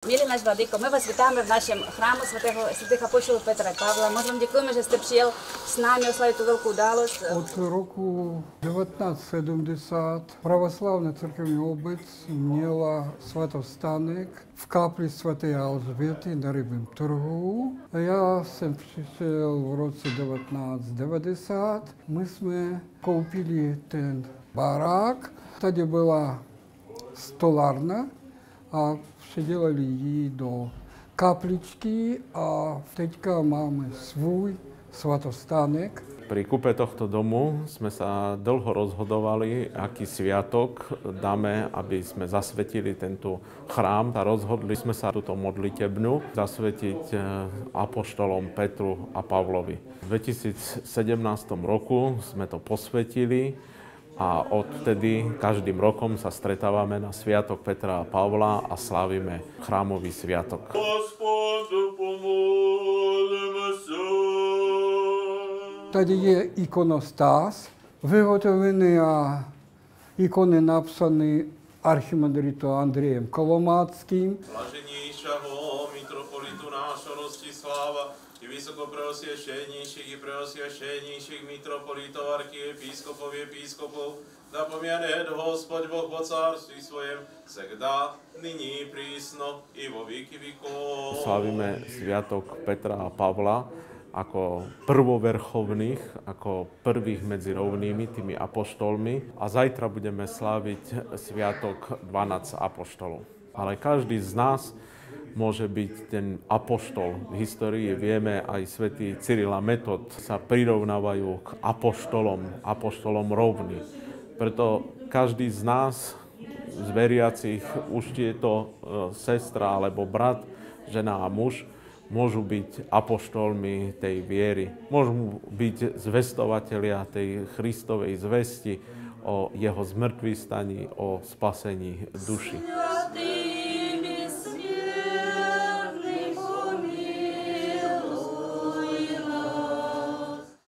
Milý náš Vladyko, my vás vítáme v našem chrámu svätých apoštolov Petra a Pavla. Moc vám děkujeme, že jste přijel s námi oslavit tu velkou událost. Od roku 1970 pravoslavná cirkevná obec měla svatostánek v kapli svätej Alžběty na Rybím trhu. Já jsem přišel v roce 1990. My jsme koupili ten barák. Tady byla stolárna a přidělali ji do kapličky a teďka máme svůj svatostánek. Pri kúpe tohto domu sme sa dlho rozhodovali, aký sviatok dáme, aby sme zasvetili tento chrám. A rozhodli sme sa túto modlitebnu zasvetiť apoštolom Petru a Pavlovi. V 2017 roku sme to posvetili a odtedy každým rokom sa stretávame na sviatok Petra a Pavla a slávime chrámový sviatok. Tady je ikonostáz, vyhotovený a ikony napsané archimandritom Andrejem Kolomáckým. Blaženíšaho mitropolitu nášho Rostislava i vysokopreosviešenejších i preosviešenejších mitropolitov, archiepiskopov, episkopov, da pomiane Hospod Boh po cárství svojem, segda, nyní, prísno i vo víky víkov. Slávime sviatok Petra a Pavla ako prvoverchovných, ako prvých medzi rovnými, tými apoštolmi. A zajtra budeme sláviť sviatok 12 apoštolov. Ale každý z nás môže byť ten apoštol. V histórii vieme, aj svätý Cyril a Metod sa prirovnávajú k apoštolom rovní. Preto každý z nás, z veriacich, už je to sestra alebo brat, žena a muž, môžu byť apoštolmi tej viery. Môžu byť zvestovatelia tej Kristovej zvesti o jeho zmŕtvychvstaní, o spasení duši.